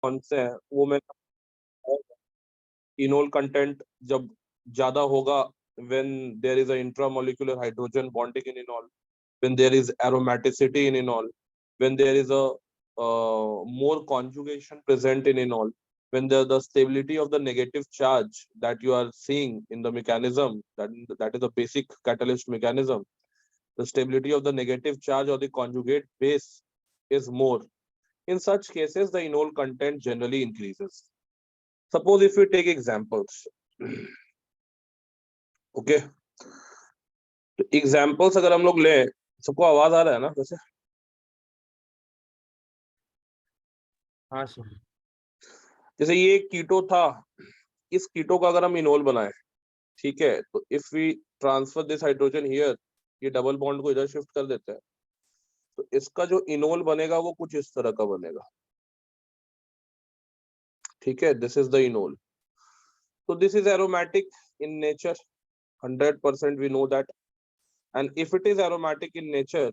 कौन से हैं वो मैं इनोल कंटेंट जब ज्यादा होगा when there is a intramolecular hydrogen bonding in enol, when there is aromaticity in enol, when there is a more conjugation present in enol, when the stability of the negative charge that you are seeing in the mechanism, that is the basic catalyst mechanism, the stability of the negative charge or the conjugate base is more. In such cases the enol content generally increases. Suppose if we take examples, okay तो examples अगर हम लोग लें, सबको आवाज आ रहा है ना वैसे? हाँ सर। जैसे ये कीटो था, इस कीटो का अगर हम इनोल बनाए, ठीक है, तो if we transfer this hydrogen here, ये डबल बॉन्ड को इधर शिफ्ट कर देते हैं, तो इसका जो इनोल बनेगा वो कुछ इस तरह का बनेगा, ठीक है, दिस इज द इनोल. तो this is aromatic in nature, 100% we know that. And if it is aromatic in nature,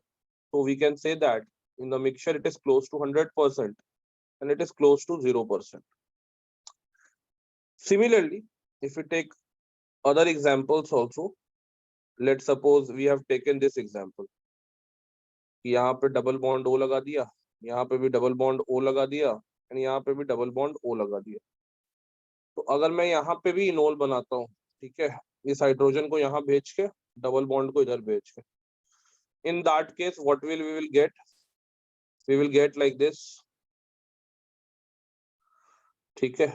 so we can say that in the mixture it is close to 100% and it is close to 0%. Similarly, if we take other examples also, let's suppose we have taken this example, यहाँ पे double bond O लगा दिया, यहाँ पे भी double bond O लगा दिया, और यहाँ पे भी डबल बॉन्ड O लगा दिया. तो अगर मैं यहाँ पे भी इनोल बनाता हूँ, ठीक है, इस हाइड्रोजन को यहाँ भेज के, डबल बॉन्ड को इधर भेज के, in that case what we will get? We will get like this, ठीक है.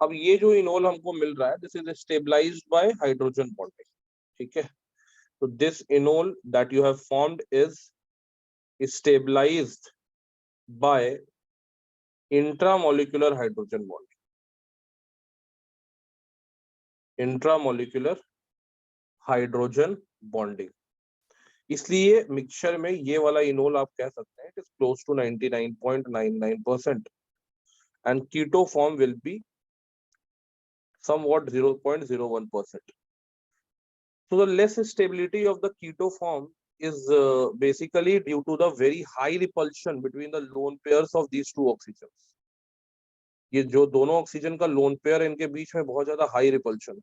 अब ये जो इनोल हमको मिल रहा है, this is stabilised by hydrogen bonding, ठीक है. तो this enol that you have formed is stabilised by intramolecular hydrogen bonding, intramolecular hydrogen bonding. इसलिए मिक्सचर में ये वाला इनोल आप कह सकते हैं it is close to 99.99% and keto form will be somewhat 0.01%. So the less stability of the keto form is basically due to the very high repulsion between the lone pairs of these two oxygens. ये जो दोनों oxygen का lone pair, इनके बीच में बहुत ज्यादा high repulsion,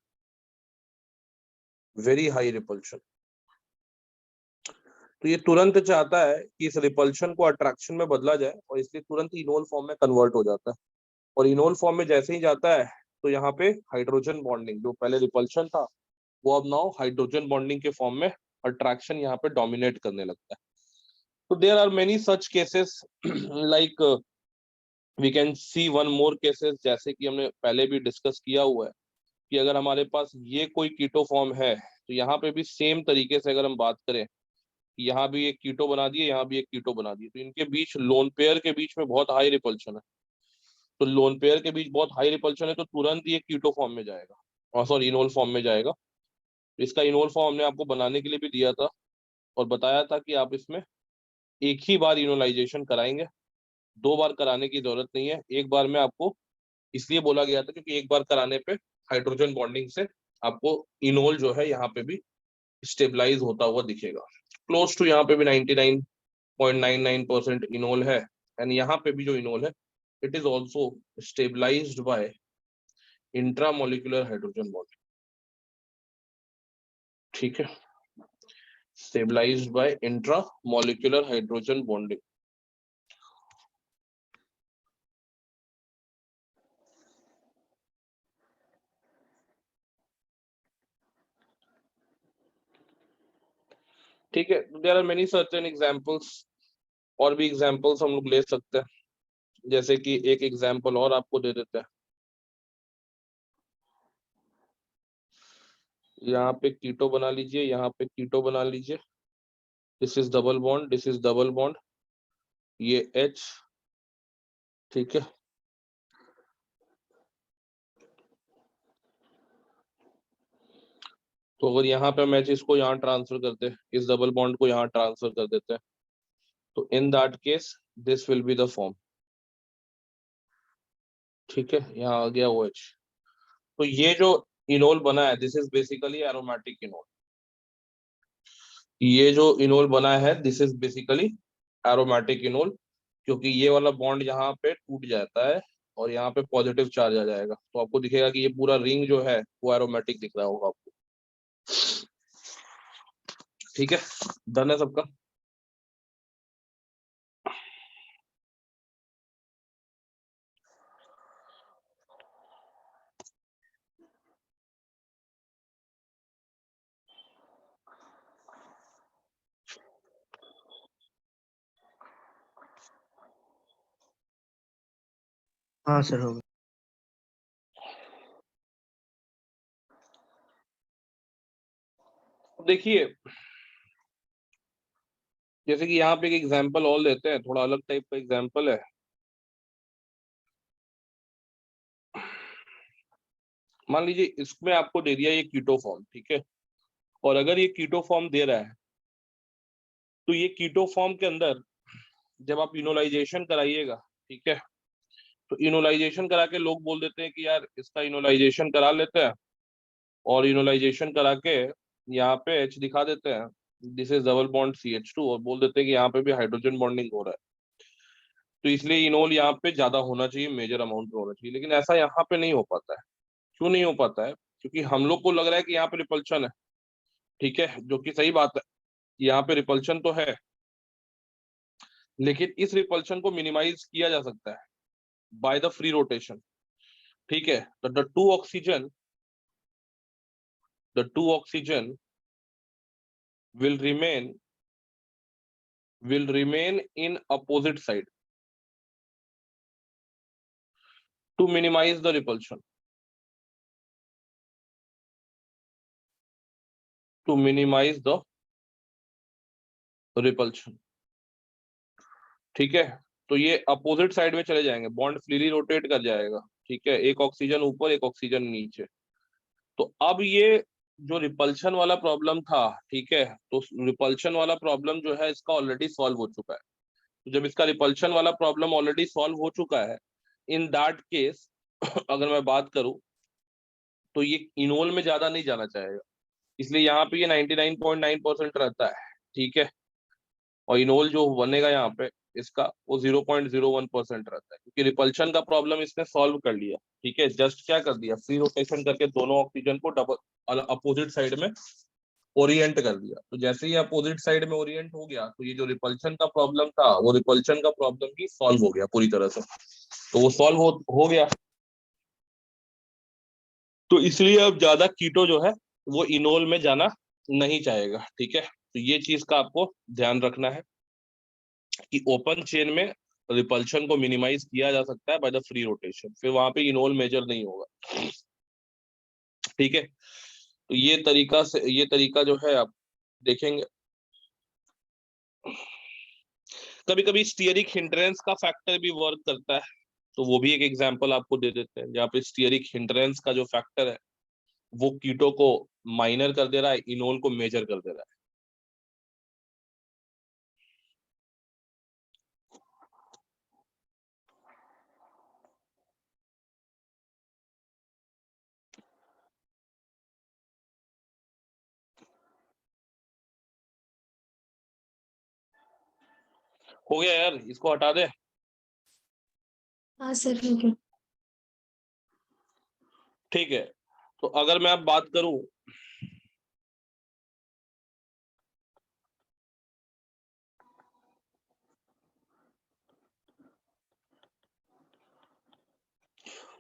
very high repulsion. तो ये तुरंत चाहता है कि इस रिपल्शन को अट्रैक्शन में बदला जाए और इसलिए तुरंत इनोल फॉर्म में कन्वर्ट हो जाता है. और इनोल फॉर्म में जैसे ही जाता है तो यहाँ पे हाइड्रोजन बॉन्डिंग, जो पहले रिपल्शन था वो अब नाउ हाइड्रोजन बॉन्डिंग के फॉर्म में अट्रैक्शन यहाँ पे डोमिनेट करने लगता है. तो there are many such cases, like we can see one more cases, जैसे कि हमने पहले भी डिस्कस किया हुआ है कि अगर हमारे पास ये कोई कीटो फॉर्म है तो यहाँ पे भी सेम तरीके से अगर हम बात करें, यहाँ भी एक कीटो बना दिए, यहाँ भी एक कीटो बना दिए, तो इनके बीच लोन पेयर के बीच में बहुत हाई रिपल्शन है. तो लोन पेयर के बीच बहुत हाई रिपल्शन है तो तुरंत ये कीटो फॉर्म में जाएगा, और सॉरी इनोल फॉर्म में जाएगा. इसका इनोल फॉर्म हमने आपको बनाने के लिए भी दिया था और बताया था कि आप इसमें एक ही बार इनोलाइजेशन कराएंगे, 2 बार कराने की जरूरत नहीं है. एक बार में आपको इसलिए बोला गया था क्योंकि एक बार कराने पे हाइड्रोजन बॉन्डिंग से आपको इनोल जो है यहाँ पे भी स्टेबलाइज होता हुआ दिखेगा. क्लोज टू यहाँ पे भी 99.99% इनोल है, एंड यहाँ पे भी जो इनोल है it is also stabilised by intramolecular hydrogen bonding, ठीक है, stabilized by intramolecular hydrogen bonding. ठीक है, there are many certain examples, और भी एग्जांपल्स हम लोग ले सकते हैं. जैसे कि एक एग्जांपल और आपको दे देते हैं, यहाँ पे कीटो बना लीजिए, यहाँ पे कीटो बना लीजिए, this is double bond, this is double bond, ये H, ठीक है. तो अगर यहाँ पे मैच इसको यहाँ ट्रांसफर करते हैं, इस डबल बॉन्ड को यहाँ ट्रांसफर कर देते हैं, तो in that case this will be the form, ठीक है, यहाँ आ गया OH. तो ये जो इनोल बना है this is basically aromatic enol. ये जो इनोल बना है this is basically aromatic enol, क्योंकि ये वाला बॉन्ड यहाँ पे टूट जाता है और यहाँ पे पॉजिटिव चार्ज आ जाएगा, तो आपको दिखेगा कि ये पूरा रिंग जो है वो एरोमेटिक दिख रहा होगा आपको। ठीक है, डन है सबका। हाँ सर हो गया। देखिए, जैसे कि यहाँ पे एक एग्जांपल और लेते हैं, थोड़ा अलग टाइप का एग्जांपल है। मान लीजिए इसमें आपको दे दिया ये कीटो फॉर्म, ठीक है, और अगर ये कीटो फॉर्म दे रहा है तो ये कीटो फॉर्म के अंदर जब आप इनोलाइजेशन कराइएगा, ठीक है, तो इनोलाइजेशन करा के लोग बोल देते हैं कि यार इसका इनोलाइजेशन करा लेते हैं, और इनोलाइजेशन करा के यहाँ पे H दिखा देते हैं, this is double bond CH2, और बोल देते हैं कि यहाँ पे भी हाइड्रोजन बॉन्डिंग हो रहा है, तो इसलिए इनोल यहाँ पे ज्यादा होना चाहिए, मेजर अमाउंट में होना चाहिए। लेकिन ऐसा यहाँ पे नहीं हो पाता है। क्यों नहीं हो पाता है? क्योंकि हम लोग को लग रहा है कि यहाँ पे रिपल्शन है, ठीक है, जो कि सही बात है, यहाँ पे रिपल्शन तो है, लेकिन इस रिपल्शन को मिनिमाइज किया जा सकता है बाय द फ्री रोटेशन। ठीक है, तो the two oxygen will remain in opposite side to minimize the repulsion, to minimize the repulsion। ठीक है, तो ये अपोजिट साइड में चले जाएंगे, बॉन्ड फ्रीली रोटेट कर जाएगा, ठीक है, एक ऑक्सीजन ऊपर एक ऑक्सीजन नीचे। तो अब ये जो रिपल्शन वाला प्रॉब्लम था, ठीक है, तो रिपल्शन वाला प्रॉब्लम जो है इसका ऑलरेडी सॉल्व हो चुका है। तो जब इसका रिपल्शन वाला प्रॉब्लम ऑलरेडी सॉल्व हो चुका है, इन दैट केस अगर मैं बात करूं तो ये इनोल में ज्यादा नहीं जाना चाहेगा, इसलिए यहाँ पे ये 99.9% रहता है, ठीक है, और इनोल जो बनेगा यहाँ पे इसका वो 0.01% रहता है, क्योंकि रिपल्शन का प्रॉब्लम इसने सॉल्व कर लिया। ठीक है, जस्ट क्या कर दिया, फ्री रोटेशन करके दोनों ऑक्सीजन को डबल अपोजिट साइड में ओरिएंट कर दिया। तो जैसे ही अपोजिट साइड में ओरिएंट हो गया तो ये जो रिपल्शन का प्रॉब्लम था वो रिपल्शन का प्रॉब्लम ही सॉल्व हो गया पूरी तरह से। तो वो सॉल्व हो गया, तो इसलिए अब ज्यादा कीटो जो है वो इनोल में जाना नहीं चाहेगा। ठीक है, तो ये चीज का आपको ध्यान रखना है कि ओपन चेन में रिपल्शन को मिनिमाइज किया जा सकता है बाय द फ्री रोटेशन, फिर वहां पे इनोल मेजर नहीं होगा। ठीक है, तो ये तरीका जो है आप देखेंगे। कभी कभी स्टीयरिक हिंड्रेंस का फैक्टर भी वर्क करता है, तो वो भी एक एग्जांपल आपको दे देते हैं, जहाँ पे स्टीयरिक हिंड्रेंस का जो फैक्टर है वो कीटो को माइनर कर दे रहा है, इनोल को मेजर कर दे रहा है। हो गया यार, इसको हटा दे। हाँ सर हो गया। ठीक है, तो अगर मैं अब बात करूं,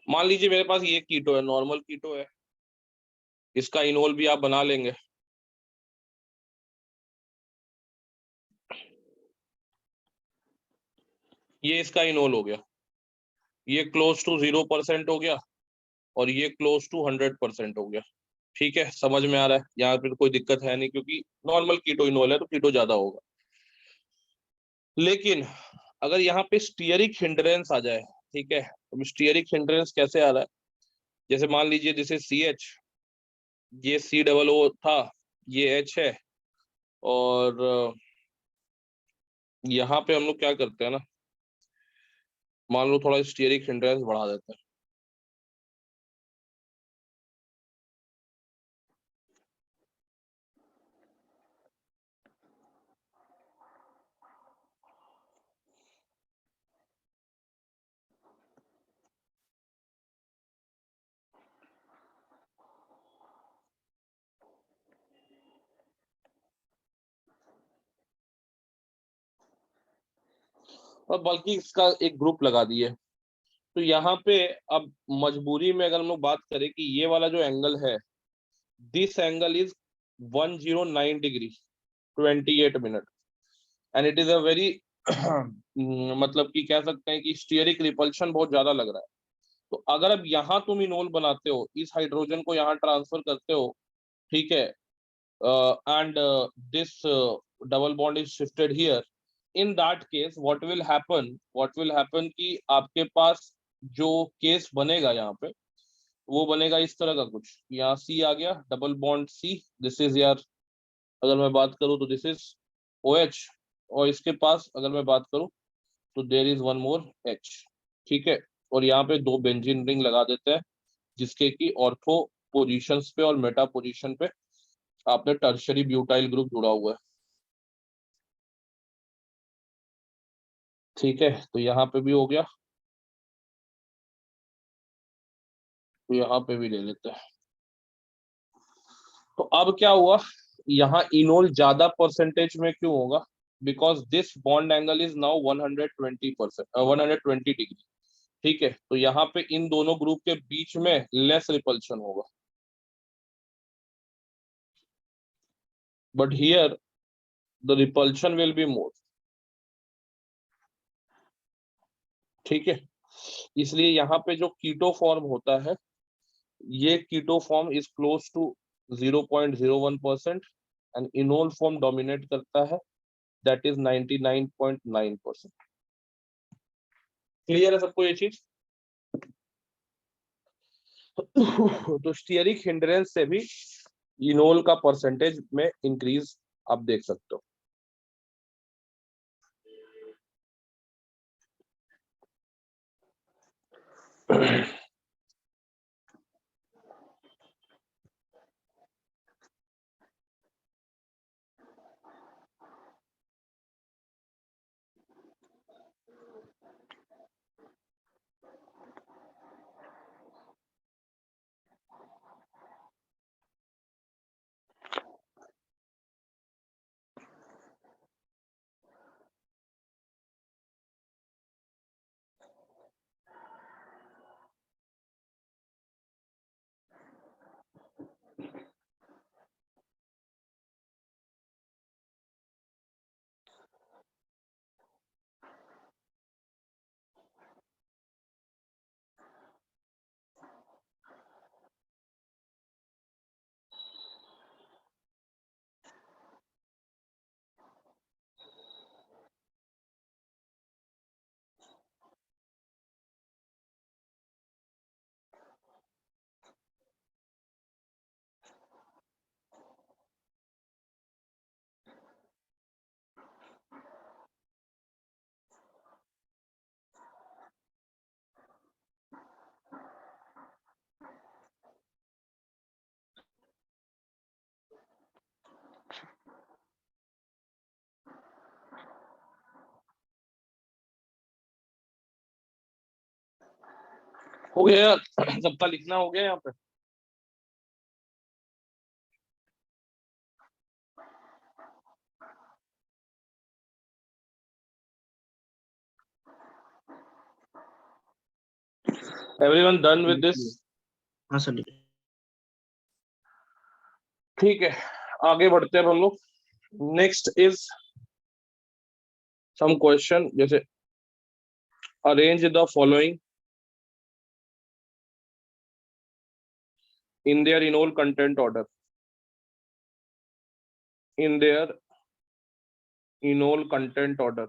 मान लीजिए मेरे पास ये कीटो है, नॉर्मल कीटो है, इसका इनोल भी आप बना लेंगे। ये इसका इनोल हो गया, ये क्लोज टू 0% हो गया और ये क्लोज टू 100% हो गया। ठीक है, समझ में आ रहा है, यहाँ पे कोई दिक्कत है नहीं, क्योंकि नॉर्मल कीटो इनोल है तो कीटो ज्यादा होगा। लेकिन अगर यहाँ पे स्टीयरिक हिंड्रेंस आ जाए, ठीक है, तो स्टीयरिक हिंड्रेंस कैसे आ रहा है, जैसे मान लीजिए जैसे CH, ये COO था, ये H है, और यहाँ पे हम लोग क्या करते हैं ना, मान लो थोड़ा स्टीयरिक हिंड्रेंस बढ़ा देते हैं। और बल्कि इसका एक ग्रुप लगा दिए। तो यहाँ पे अब मजबूरी में अगर हम लोग बात करें कि ये वाला जो एंगल है, this angle is 109 degree 28 minute, and it is a very मतलब कि कह सकते हैं कि स्टीयरिक रिपल्शन बहुत ज्यादा लग रहा है। तो अगर अब यहाँ तुम इनोल बनाते हो, इस हाइड्रोजन को यहाँ ट्रांसफर करते हो, ठीक है, and this double bond is shifted here, in that case what will happen कि आपके पास जो केस बनेगा यहाँ पे, वो बनेगा इस तरह का कुछ। यहाँ सी आ गया, double bond C, this is यार, अगर मैं बात करूँ तो दिस इज OH, और इसके पास अगर मैं बात करूँ तो there is one more H, ठीक है। और यहाँ पे दो बेंजीन रिंग लगा देते हैं, जिसके की ऑर्थो पोजीशंस पे और मेटा पोजीशन पे आपने टर्शरी ब्यूटाइल ग्रुप जुड़ा हुआ है, ठीक है। तो यहाँ पे भी हो गया, तो यहाँ पे भी ले लेते हैं। तो अब क्या हुआ, यहाँ इनोल ज्यादा परसेंटेज में क्यों होगा, because this bond angle is now 120%, 120 degree, ठीक है। तो यहाँ पे इन दोनों ग्रुप के बीच में लेस रिपल्शन होगा, but here the repulsion will be more, ठीक है। इसलिए यहाँ पे जो कीटो फॉर्म होता है, ये keto form is close to 0.01%, and enol form dominate करता है, दैट इज 99.9%। क्लियर है सबको ये चीज? तो स्टीयरिक हिंड्रेंस से भी इनोल का परसेंटेज में इंक्रीज आप देख सकते हो। हो गया सबका लिखना हो गया यहाँ पे? Everyone done with this? हाँ सर। ठीक है, आगे बढ़ते हैं अब हम लोग। नेक्स्ट इज सम क्वेश्चन, जैसे arrange the following in their enol content order, in their enol content order।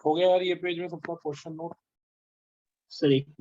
हो गया यार ये पेज में सबका क्वेश्चन नोट। सर एक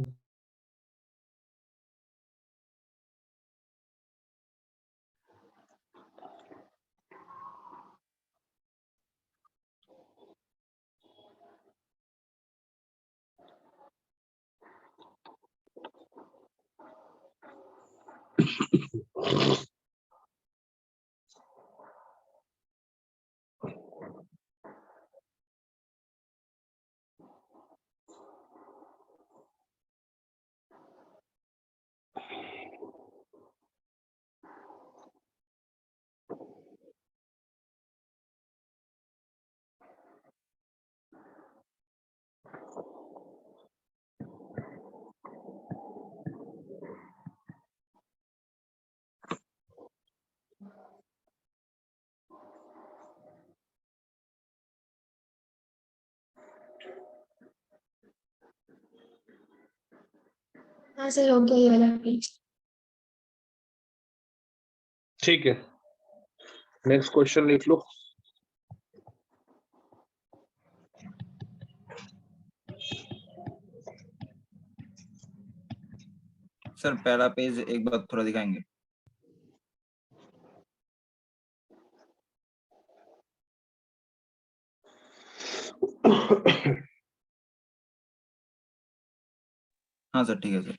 हाँ सर हो गया ये वाला पेज। ठीक है, नेक्स्ट क्वेश्चन लिख लो। सर पहला पेज एक बार थोड़ा दिखाएंगे। हाँ सर ठीक है सर।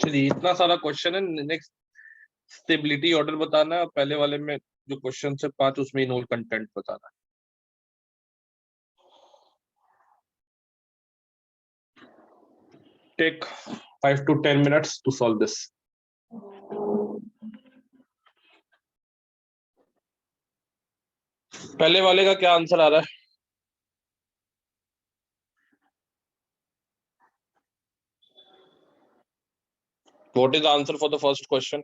चलिए इतना सारा क्वेश्चन है, नेक्स्ट स्टेबिलिटी ऑर्डर बताना है, और पहले वाले में जो क्वेश्चन है 5 उसमें इनोल कंटेंट बताना है। Take 5 to 10 minutes to solve this. पहले वाले का क्या आंसर आ रहा है? What is the answer for the first question?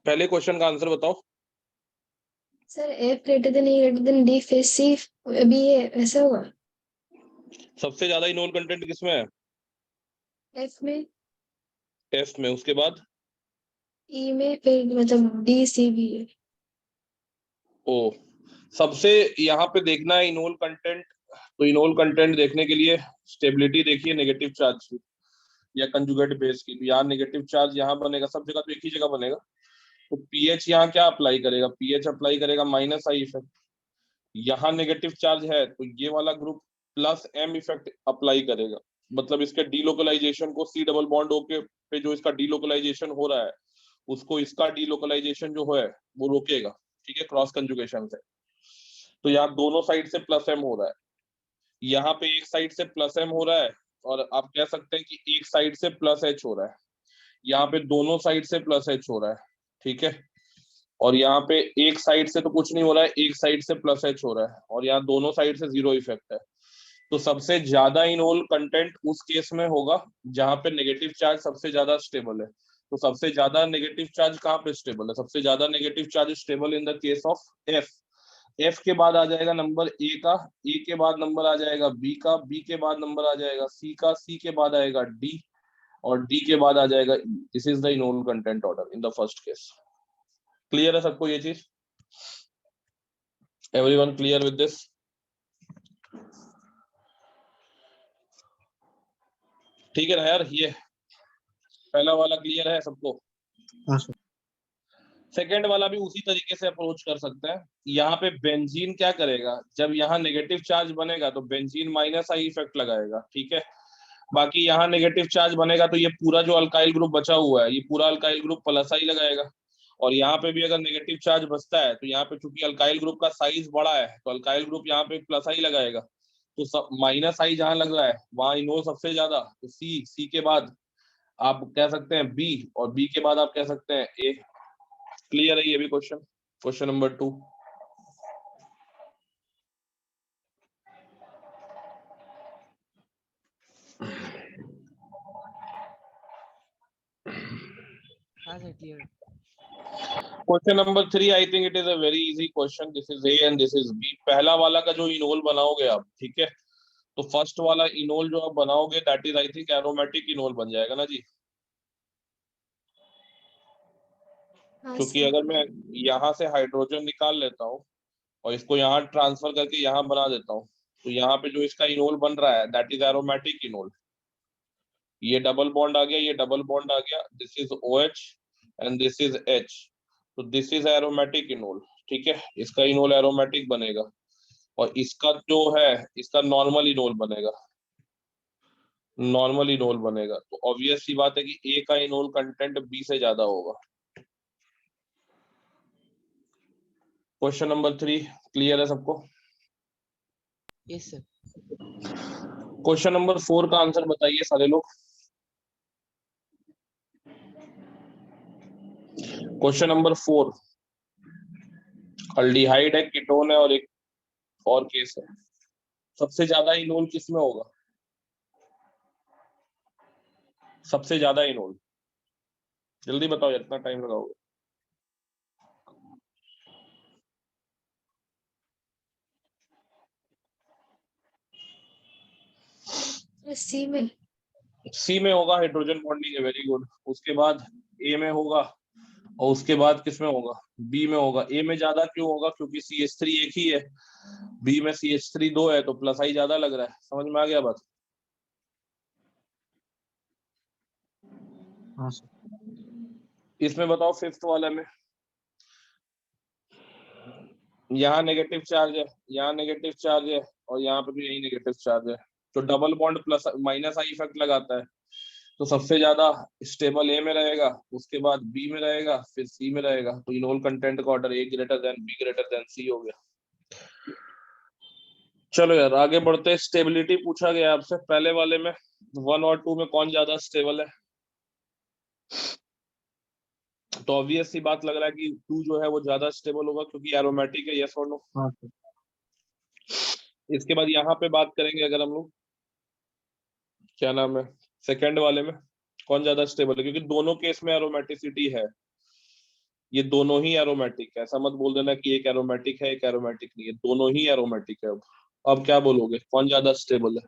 पहले क्वेश्चन का आंसर बताओ। Sir F greater than E greater than D phase C अभी ये ऐसा होगा सबसे ज्यादा इनोल कंटेंट किसमें है? F में, एफ में, उसके बाद E में, फिर मतलब D C भी है। ओ, सबसे यहाँ पे देखना है इनोल कंटेंट, तो इनोल कंटेंट देखने के लिए स्टेबिलिटी देखिए नेगेटिव चार्ज की या कंजुगेट बेस की। तो यहाँ नेगेटिव चार्ज यहाँ बनेगा, सब जगह तो एक ही जगह बनेगा। तो पीएच यहाँ क्या अप्लाई करेगा? पीएच अप्लाई करेगा माइनस आई इफेक्ट। यहाँ नेगेटिव चार्ज है तो ये वाला group plus M effect apply करेगा, मतलब इसके डीलोकलाइजेशन को सी डबल बॉन्ड ओके पे जो इसका डीलोकलाइजेशन हो रहा है उसको इसका डीलोकलाइजेशन जो है वो रोकेगा, ठीक है, क्रॉस कंजुगेशन से। तो यहाँ दोनों साइड से प्लस एम हो रहा है, यहाँ पे एक साइड से प्लस एम हो रहा है, और आप कह सकते हैं कि एक साइड से प्लस एच हो रहा है। यहाँ पे दोनों साइड से प्लस एच हो रहा है, ठीक है। और यहाँ पे एक साइड से तो कुछ नहीं हो रहा है, एक साइड से प्लस एच हो रहा है, और यहाँ दोनों साइड से जीरो इफेक्ट है। तो सबसे ज्यादा इनोल कंटेंट उस केस में होगा जहां पे नेगेटिव चार्ज सबसे ज्यादा स्टेबल है। तो सबसे ज्यादा नेगेटिव चार्ज कहाँ पे स्टेबल है? सबसे ज्यादा negative charge stable in the case of F. F के बाद आ जाएगा नंबर ए का, ए के बाद नंबर आ जाएगा बी का, बी के बाद नंबर आ जाएगा सी का, सी के बाद आएगा डी, और डी के बाद आ जाएगा E. This is the enol content order in the first case. Clear है सबको ये चीज? Everyone clear with this? ठीक है ना यार, ये पहला वाला क्लियर है सबको? हाँ सर। सेकेंड वाला भी उसी तरीके से अप्रोच कर सकते हैं। यहाँ पे बेंजीन क्या करेगा, जब यहाँ नेगेटिव चार्ज बनेगा तो बेंजीन माइनस आई इफेक्ट लगाएगा, ठीक है। बाकी यहाँ नेगेटिव चार्ज बनेगा तो ये पूरा जो अल्काइल ग्रुप बचा हुआ है ये पूरा अल्काइल ग्रुप प्लस आई लगाएगा। और यहाँ पे भी अगर नेगेटिव चार्ज बचता है तो यहाँ पे चूंकि अल्काइल ग्रुप का साइज बड़ा है तो अल्काइल ग्रुप यहाँ पे प्लस आई लगाएगा। तो सब माइनस आई जहां लग रहा है वहां इनोल सबसे ज्यादा, तो सी, सी के बाद आप कह सकते हैं बी, और बी के बाद आप कह सकते हैं ए। क्लियर है ये भी क्वेश्चन? Question number 2। हाँ sir clear. Question number 3, I think it is a very easy question. This is A and this is B. पहला वाला का जो इनोल बनाओगे आप, ठीक है, तो फर्स्ट वाला इनोल जो आप बनाओगे that is I think aromatic enol बन जाएगा ना जी। हाँ क्योंकि सर। अगर मैं यहाँ से हाइड्रोजन निकाल लेता हूँ और इसको यहाँ ट्रांसफर करके यहाँ बना देता हूँ तो यहाँ पे जो इसका इनोल बन रहा है दैट इज एरोमेटिक इनोल। ये डबल बॉन्ड आ गया, ये डबल बॉन्ड आ गया, this is OH and this is H, तो दिस इज एरोमेटिक इनोल, ठीक है। इसका इनोल एरोमेटिक बनेगा और इसका जो है इसका नॉर्मल इनोल बनेगा, नॉर्मल इनोल बनेगा। तो ऑब्वियस सी बात है कि ए का इनोल कंटेंट बी से ज्यादा होगा। क्वेश्चन नंबर 3 क्लियर है सबको? Yes sir. क्वेश्चन नंबर 4 का आंसर बताइए सारे लोग। क्वेश्चन नंबर 4, अल्डिहाइड है, कीटोन है और एक और केस है। सबसे ज्यादा इनोल किसमें होगा? सबसे ज्यादा इनोल जल्दी बताओ, इतना टाइम लगाओगे? सी में। सी में होगा, हाइड्रोजन बॉन्डिंग है, वेरी गुड। उसके बाद ए में होगा, और उसके बाद किस में होगा? बी में होगा। ए में ज्यादा क्यों होगा? क्योंकि CH3 एक ही है, बी में CH3 2 है, तो प्लस आई ज्यादा लग रहा है। समझ में आ गया बात? हाँ सर। इसमें बताओ फिफ्थ वाले में, यहाँ नेगेटिव चार्ज है, यहाँ नेगेटिव चार्ज है, और यहाँ पे भी यही नेगेटिव चार्ज है, तो double bond plus minus I effect लगाता है। तो सबसे ज्यादा स्टेबल ए में रहेगा, उसके बाद बी में रहेगा, फिर सी में रहेगा। तो इनोल कंटेंट का order A greater than B greater than C हो गया। चलो यार आगे बढ़ते हैं। स्टेबिलिटी पूछा गया आपसे पहले वाले में, 1 और 2 में कौन ज्यादा स्टेबल है? तो ऑब्वियस सी बात लग रहा है कि 2 जो है वो ज्यादा स्टेबल होगा क्योंकि एरोमेटिक है। यस और नो? हाँ सर। इसके बाद यहाँ पे बात करेंगे अगर हम लोग, क्या नाम है, सेकंड वाले में कौन ज्यादा स्टेबल है, क्योंकि दोनों केस में एरोमेटिसिटी है। ये दोनों ही एरोमेटिक है, ऐसा मत बोल देना कि एक एरोमेटिक है एक एरोमेटिक नहीं है, दोनों ही एरोमेटिक है। अब क्या बोलोगे, कौन ज्यादा स्टेबल है?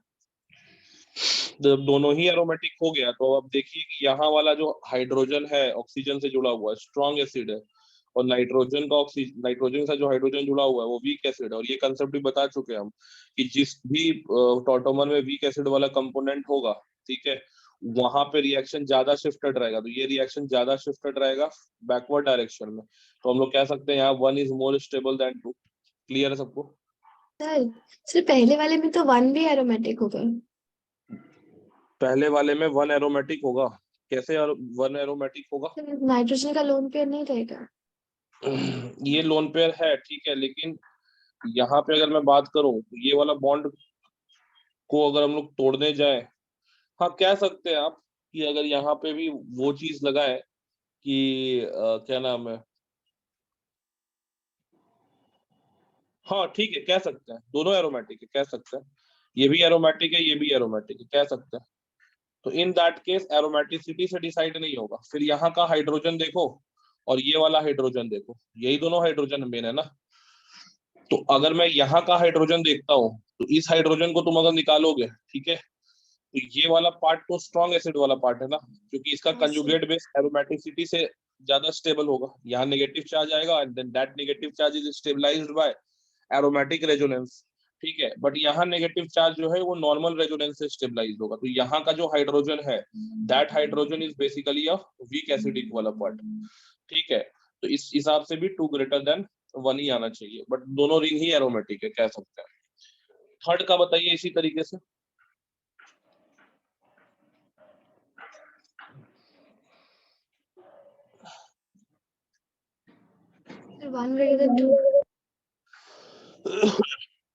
जब दोनों ही एरोमेटिक हो गया तो अब देखिए कि यहाँ वाला जो हाइड्रोजन है ऑक्सीजन से जुड़ा हुआ है, स्ट्रॉन्ग एसिड है, और नाइट्रोजन का ऑक्सीजन, नाइट्रोजन से जो हाइड्रोजन जुड़ा हुआ है वो वीक एसिड है। और ये कंसेप्ट भी बता चुके हैं हम कि जिस भी टॉटोमर में वीक एसिड वाला कंपोनेंट होगा, ठीक है, वहां पे रिएक्शन ज्यादा शिफ्टेड रहेगा। तो ये रिएक्शन ज्यादा शिफ्टेड रहेगा बैकवर्ड डायरेक्शन में। तो हम लोग कह सकते हैं यहाँ 1 is more stable then 2। Clear है सबको? सर सर पहले वाले में तो 1 भी एरोमेटिक होगा। पहले वाले में 1 एरोमेटिक होगा? कैसे 1 एरोमेटिक होगा? नाइट्रोजन का लोन पेयर नहीं रहेगा। ये लोन पेयर है, ठीक है, लेकिन यहाँ पे अगर मैं बात करूं तो ये वाला बॉन्ड को अगर हम लोग तोड़ने जाए, हाँ कह सकते हैं आप कि अगर यहाँ पे भी वो चीज लगाए कि क्या नाम है, हाँ ठीक है कह सकते हैं दोनों एरोमेटिक है, कह सकते हैं ये भी एरोमेटिक है ये भी एरोमेटिक है, कह सकते हैं। तो इन दैट केस एरोमेटिसिटी से डिसाइड नहीं होगा। फिर यहाँ का हाइड्रोजन देखो और ये वाला हाइड्रोजन देखो, यही दोनों हाइड्रोजन मेन है ना। तो अगर मैं यहाँ का हाइड्रोजन देखता हूँ तो इस हाइड्रोजन को तुम अगर निकालोगे, ठीक है, तो ये वाला पार्ट तो स्ट्रॉन्ग एसिड वाला पार्ट है ना, क्योंकि इसका हाँ, कंजुगेट बेस एरोमेटिसिटी से ज्यादा स्टेबल होगा। यहाँ नेगेटिव चार्ज आएगा and then that negative charge is stabilised by aromatic resonance, ठीक है, बट यहाँ नेगेटिव चार्ज जो है वो नॉर्मल रेजोनेंस से स्टेबलाइज होगा। तो यहाँ का जो हाइड्रोजन है that hydrogen is basically a weak acidic वाला पार्ट, ठीक है। तो इस हिसाब से भी 2 ग्रेटर देन 1 ही आना चाहिए, बट दोनों रिंग ही एरोमेटिक है, कह सकते हैं। थर्ड का बताइए इसी तरीके से। Sir 1 greater than 2।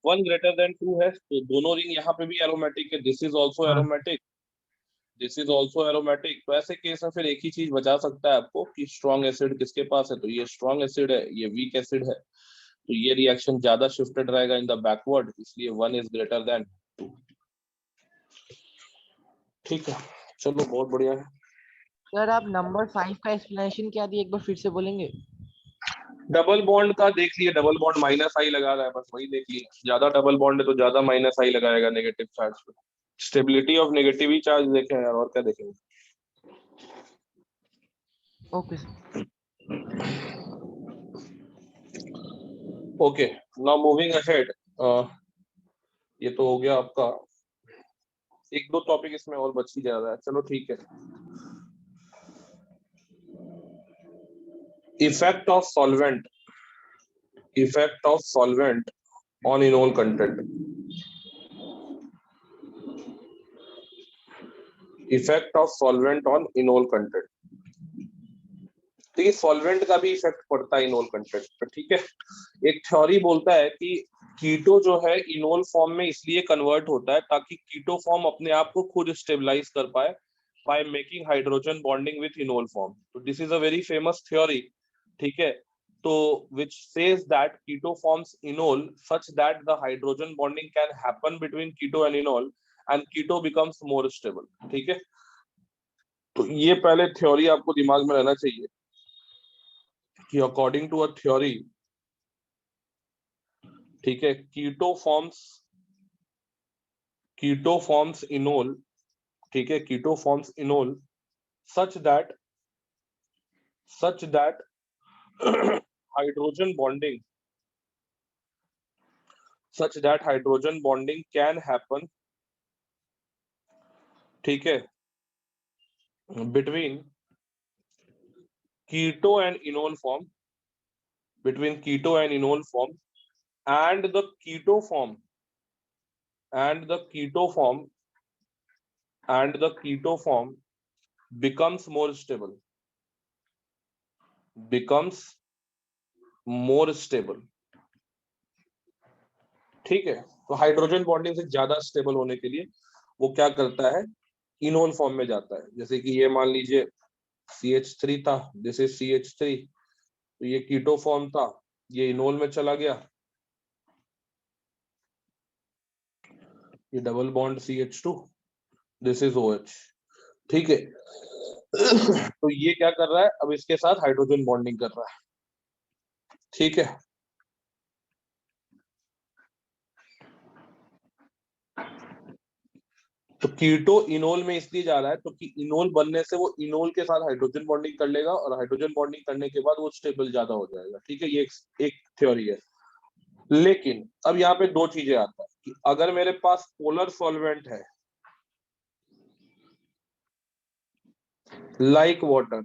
1 greater than 2 है तो दोनों रिंग यहाँ पे भी एरोमेटिक है। दिस इज ऑल्सो हाँ। Aromatic, this is also aromatic. तो ऐसे केस में फिर एक ही चीज बचा सकता है आपको कि स्ट्रॉन्ग एसिड किसके पास है, तो ये स्ट्रॉन्ग एसिड है ये वीक एसिड है। तो ये रिएक्शन ज्यादा शिफ्टेड रहेगा इन द बैकवर्ड, इसलिए 1 इज ग्रेटर देन 2। ठीक है, चलो बहुत बढ़िया है। सर आप नंबर 5 का एक्सप्लेनेशन क्या दिए, एक बार फिर से बोलेंगे? डबल बॉन्ड का देख लिए, डबल बॉन्ड माइनस आई लगा रहा है, बस वही देख लिए। ज्यादा डबल बॉन्ड है तो ज्यादा माइनस आई लगाएगा नेगेटिव चार्ज पे। स्टेबिलिटी ऑफ नेगेटिव चार्ज देखें यार, और क्या देखेंगे। Okay sir. Okay, now moving ahead. ये तो हो गया आपका, एक दो टॉपिक इसमें और बच ही जा रहा है, चलो ठीक है। Effect of solvent, effect of solvent on enol content, effect of solvent on enol content. देखिए सॉल्वेंट का भी इफेक्ट पड़ता है इनोल कंटेंट पर, ठीक है। एक थ्योरी बोलता है कि कीटो जो है इनोल फॉर्म में इसलिए कन्वर्ट होता है ताकि कीटो फॉर्म अपने आप को खुद स्टेबलाइज कर पाए by making hydrogen bonding with enol form. तो this is a very famous theory, ठीक है। तो which says that keto forms enol such that the hydrogen bonding can happen between keto and enol and keto becomes more stable, ठीक है। तो ये पहले theory आपको दिमाग में रहना चाहिए कि अकॉर्डिंग टू अ थ्योरी, ठीक है, कीटो फॉर्म्स इनोल, ठीक है, keto forms enol such that hydrogen bonding, such that hydrogen bonding can happen, ठीक है, between keto and enol form, between keto and enol form, and the keto form and the keto form and the keto form becomes more stable, becomes more stable. ठीक है, तो hydrogen bonding से ज्यादा stable होने के लिए वो क्या करता है, इनोल फॉर्म में जाता है। जैसे कि ये मान लीजिए CH3 था, दिस इज CH3, तो ये कीटो फॉर्म था, ये इनोल में चला गया, ये double bond CH2, this is OH। ठीक है, तो ये क्या कर रहा है, अब इसके साथ हाइड्रोजन बॉन्डिंग कर रहा है। ठीक है, तो कीटो इनोल में इसलिए जा रहा है तो कि इनोल बनने से वो इनोल के साथ हाइड्रोजन बॉन्डिंग कर लेगा और हाइड्रोजन बॉन्डिंग करने के बाद वो स्टेबल ज्यादा हो जाएगा। ठीक है, ये एक थ्योरी है। लेकिन अब यहाँ पे दो चीजें आता है कि अगर मेरे पास पोलर सॉल्वेंट है लाइक वाटर,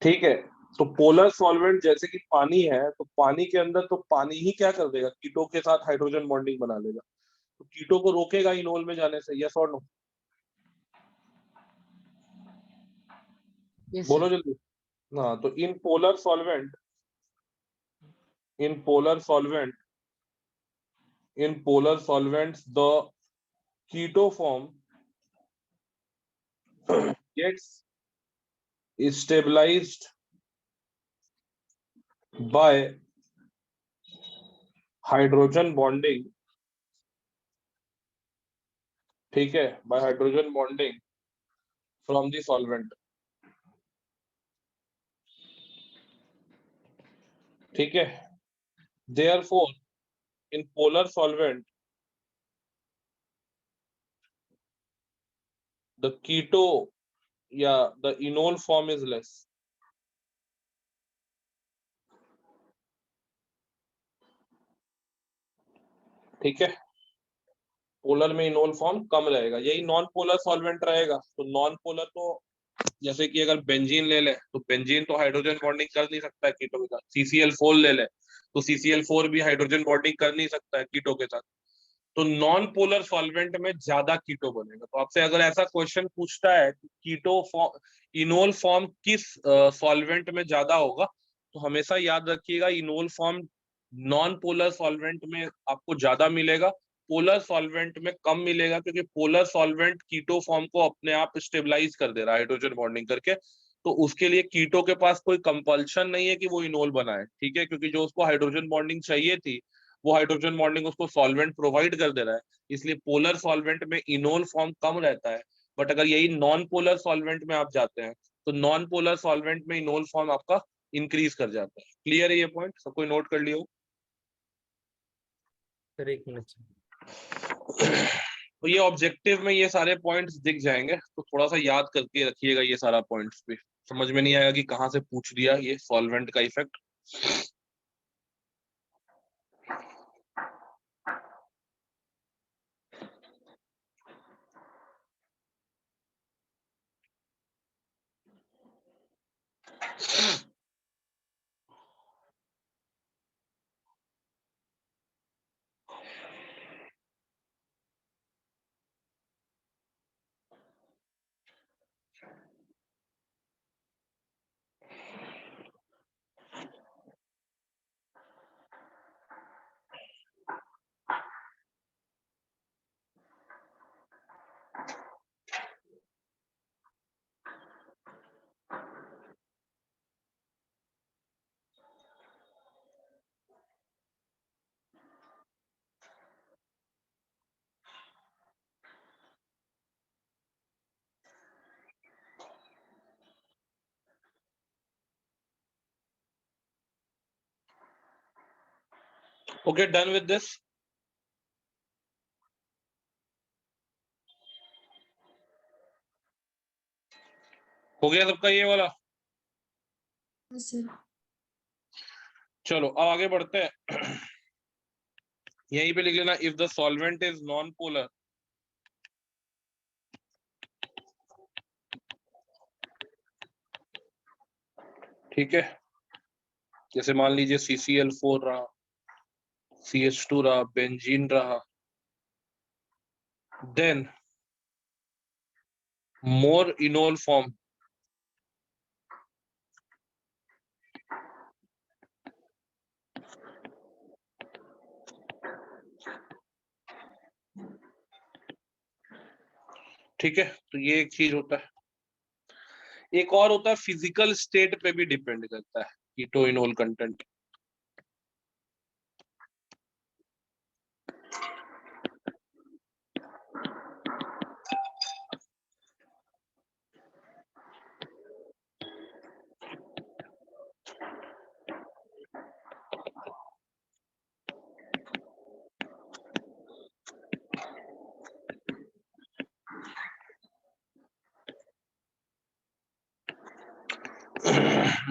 ठीक है, तो पोलर सॉल्वेंट जैसे कि पानी है, तो पानी के अंदर तो पानी ही क्या कर देगा, कीटो के साथ हाइड्रोजन बॉन्डिंग बना लेगा, तो कीटो को रोकेगा इनोल में जाने से, यस और नो? Yes, बोलो sir. जल्दी। हाँ, तो in polar solvent, in polar solvent, in polar solvents the keto form gets stabilized by hydrogen bonding, ठीक है, by hydrogen bonding from the solvent। ठीक है, therefore in polar solvent the keto या the enol form is less। ठीक है, polar में enol form कम रहेगा, यही नॉन पोलर सॉल्वेंट रहेगा। तो नॉन पोलर तो जैसे कि अगर बेंजीन ले ले, तो बेंजीन तो हाइड्रोजन बॉन्डिंग कर नहीं सकता है कीटो के साथ। CCl4 ले ले, तो CCl4 भी हाइड्रोजन बॉन्डिंग कर नहीं सकता है कीटो के साथ। तो नॉन पोलर सॉल्वेंट में ज्यादा कीटो बनेगा। तो आपसे अगर ऐसा क्वेश्चन पूछता है कि कीटो फॉर्म, इनोल फॉर्म किस सॉल्वेंट में ज्यादा होगा, तो हमेशा याद रखिएगा enol form non polar solvent में आपको ज्यादा मिलेगा, पोलर सॉल्वेंट में कम मिलेगा, क्योंकि पोलर सॉल्वेंट कीटो फॉर्म को अपने आप स्टेबलाइज कर दे रहा है हाइड्रोजन बॉन्डिंग करके। तो उसके लिए कीटो के पास कोई कंपल्शन नहीं है कि वो इनोल बनाए। ठीक है, क्योंकि जो उसको हाइड्रोजन बॉन्डिंग चाहिए थी वो हाइड्रोजन बॉन्डिंग उसको सॉल्वेंट प्रोवाइड कर दे रहा है, इसलिए पोलर सॉल्वेंट में इनोल फॉर्म कम रहता है। बट अगर यही नॉन पोलर सॉल्वेंट में आप जाते हैं तो नॉन पोलर सॉल्वेंट में इनोल फॉर्म आपका इंक्रीज कर जाता है। क्लियर है ये पॉइंट, सब कोई नोट कर लियो? सर एक मिनट। तो ये ऑब्जेक्टिव में ये सारे पॉइंट्स दिख जाएंगे, तो थोड़ा सा याद करके रखिएगा ये सारा पॉइंट्स भी। समझ में नहीं आएगा कि कहाँ से पूछ दिया ये सॉल्वेंट का effect. Okay, done with this. हो गया सबका ये वाला? सर चलो अब आगे बढ़ते हैं। यहीं पे लिख लेना, if the solvent is non polar, ठीक है, जैसे मान लीजिए CCl4 रहा, CH2 रहा, बेंजीन रहा, देन मोर इनोल फॉर्म, ठीक है। तो ये एक चीज होता है। एक और होता है फिजिकल स्टेट पे भी डिपेंड करता है कीटो इनोल कंटेंट।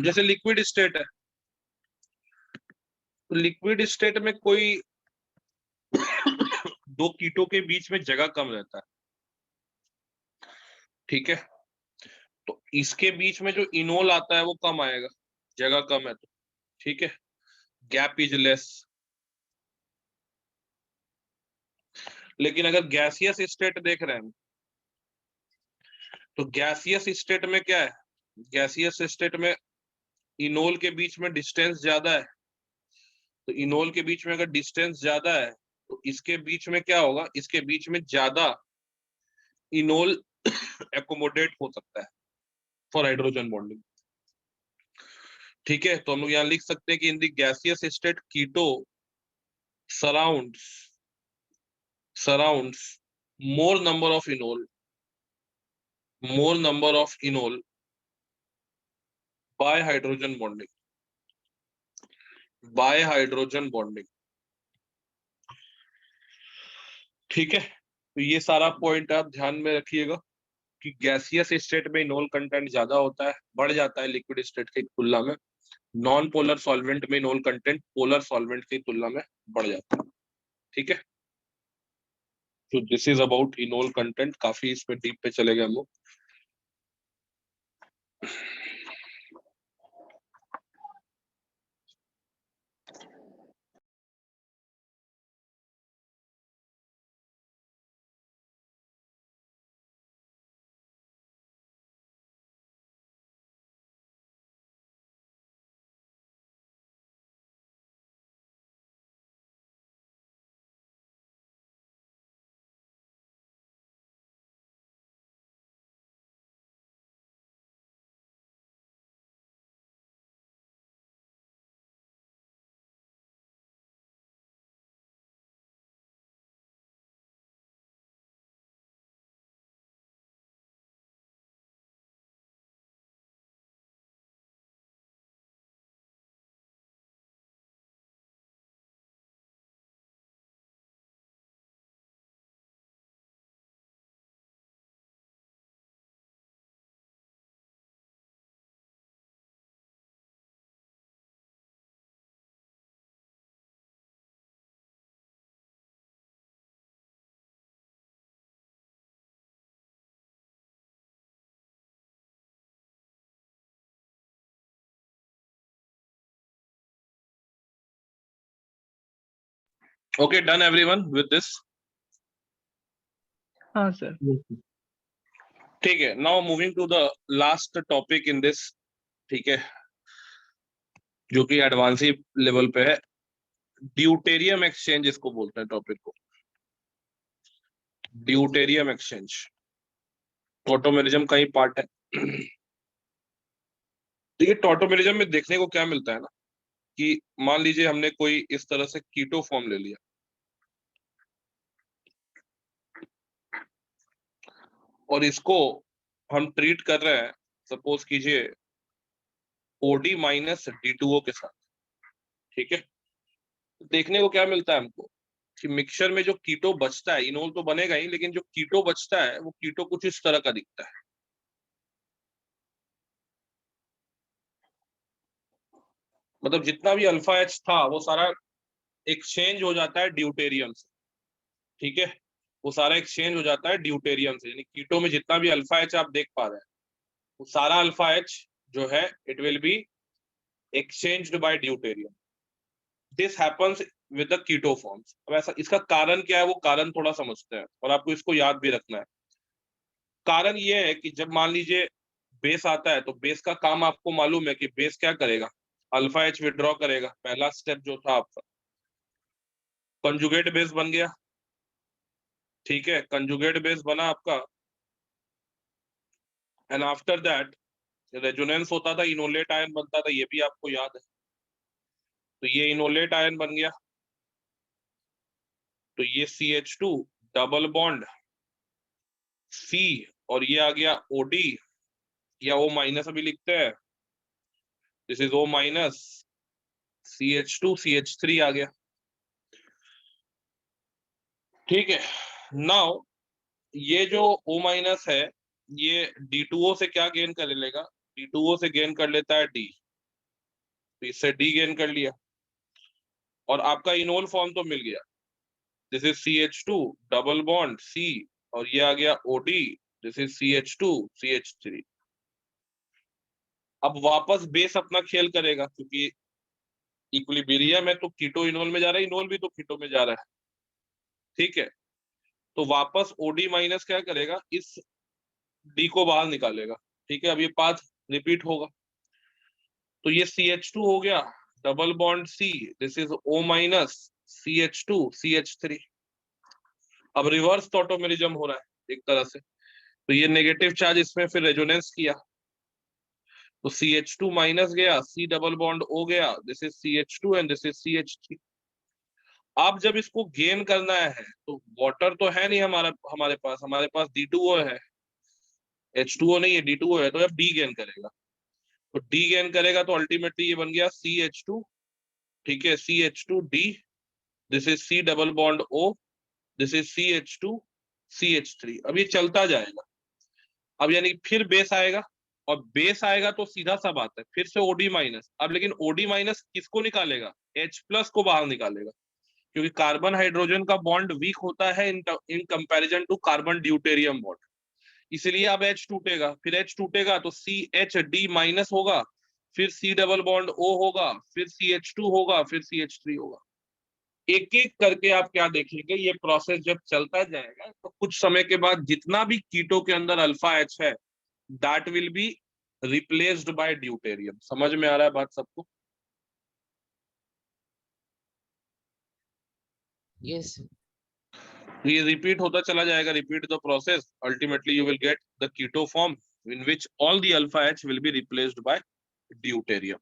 जैसे लिक्विड स्टेट है, तो लिक्विड स्टेट में कोई दो कीटो के बीच में जगह कम रहता है, ठीक है। तो इसके बीच में जो इनोल आता है वो कम आएगा, जगह कम है तो, ठीक है, गैप इज लेस। लेकिन अगर गैसियस स्टेट देख रहे हैं, तो गैसियस स्टेट में क्या है, गैसियस स्टेट में इनोल के बीच में डिस्टेंस ज्यादा है। तो इनोल के बीच में अगर डिस्टेंस ज्यादा है तो इसके बीच में क्या होगा, इसके बीच में ज्यादा इनोल एकोमोडेट हो सकता है फॉर हाइड्रोजन बॉन्डिंग, ठीक है। तो हम लोग यहाँ लिख सकते हैं कि in the gaseous state keto surrounds more number of enol by hydrogen bonding, ठीक है। तो ये सारा पॉइंट आप ध्यान में रखिएगा कि गैसियस स्टेट में इनोल कंटेंट ज्यादा होता है, बढ़ जाता है लिक्विड स्टेट की तुलना में। नॉन पोलर सॉल्वेंट में इनोल कंटेंट पोलर सॉल्वेंट की तुलना में बढ़ जाता है, ठीक है। तो this is about enol content, काफी इसमें डीप पे चले गए हम लोग। Okay, done everyone with this? हाँ सर। ठीक है, now moving to the last topic in this, ठीक है, जो कि एडवांसी लेवल पे है। ड्यूटेरियम एक्सचेंज इसको बोलते हैं टॉपिक को, ड्यूटेरियम एक्सचेंज। टॉटोमेरिज्म का ही पार्ट है। तो ये टॉटोमेरिज्म में देखने को क्या मिलता है ना, कि मान लीजिए हमने कोई इस तरह से कीटो फॉर्म ले लिया और इसको हम ट्रीट कर रहे हैं, सपोज कीजिए OD माइनस D2O के साथ, ठीक है। देखने को क्या मिलता है हमको कि मिक्सचर में जो कीटो बचता है, इनोल तो बनेगा ही, लेकिन जो कीटो बचता है वो कीटो कुछ इस तरह का दिखता है। मतलब जितना भी अल्फा एच था वो सारा एक्सचेंज हो जाता है ड्यूटेरियम से, ठीक है। वो सारा एक्सचेंज हो जाता है ड्यूटेरियम से, यानी कीटो में जितना भी अल्फा एच आप देख पा रहे हैं, वो सारा अल्फा एच जो है it will be exchanged by deuterium. This happens with the keto forms. अब ऐसा इसका कारण क्या है वो कारण थोड़ा समझते हैं और आपको इसको याद भी रखना है। कारण ये है कि जब मान लीजिए बेस आता है तो बेस का काम आपको मालूम है कि बेस क्या करेगा, अल्फा एच विड्रॉ करेगा। पहला स्टेप जो था आपका कंजुगेट बेस बन गया, ठीक है, कंजुगेट बेस बना आपका, एंड आफ्टर दैट रेजोनेंस होता था, इनोलेट आयन बनता था, ये भी आपको याद है। तो ये इनोलेट आयन बन गया, तो ये CH2 डबल बॉन्ड C और ये आ गया OD या O माइनस अभी लिखते हैं, this is O minus, CH2 CH3 आ गया, ठीक है। नाउ ये जो O माइनस है ये D2O से क्या गेन कर लेगा, D2O से गेन कर लेता है D, तो इससे D गेन कर लिया और आपका इनोल फॉर्म तो मिल गया, this is CH2 double bond C और ये आ गया OD, this is CH2 CH3। अब वापस बेस अपना खेल करेगा क्योंकि इक्विलिब्रियम है तो कीटो इनोल में जा रहा है, इनोल भी तो कीटो में जा रहा है, ठीक है। तो वापस OD माइनस क्या करेगा, इस D को बाहर निकालेगा, ठीक है। अब ये पाथ रिपीट होगा, तो ये CH2 हो गया double bond C, this is O minus CH2 CH3। अब रिवर्स ऑटोमेरिज्म हो रहा है एक तरह से, तो ये नेगेटिव चार्ज इसमें फिर रेजोनेंस किया, तो CH2 माइनस गया, C डबल बॉन्ड O गया, this is CH2 and this is CH3। अब जब इसको गेन करना है तो वाटर तो है नहीं हमारे पास D2O है, H2O नहीं है, D2O है, तो अब D गेन करेगा, तो D गेन करेगा तो अल्टीमेटली ये बन गया CH2, ठीक है, CH2D, this is C double bond O, this is CH2 CH3। अब ये चलता जाएगा, अब यानी फिर बेस आएगा और बेस आएगा तो सीधा सा बात है फिर से OD माइनस। अब लेकिन OD माइनस किसको निकालेगा, H प्लस को बाहर निकालेगा, क्योंकि कार्बन हाइड्रोजन का बॉन्ड वीक होता है in comparison to carbon deuterium bond, इसलिए अब H टूटेगा, फिर H टूटेगा तो CHD माइनस होगा, फिर C डबल बॉन्ड O होगा, फिर CH2 होगा, फिर CH3 होगा। एक एक करके आप क्या देखेंगे, ये प्रोसेस जब चलता जाएगा तो कुछ समय के बाद जितना भी कीटो के अंदर अल्फा H है that will be replaced by deuterium. समझ में आ रहा है बात सबको? यस तो ये रिपीट होता चला जाएगा, repeat the process, ultimately you will get the keto form in which all the alpha H will be replaced by deuterium.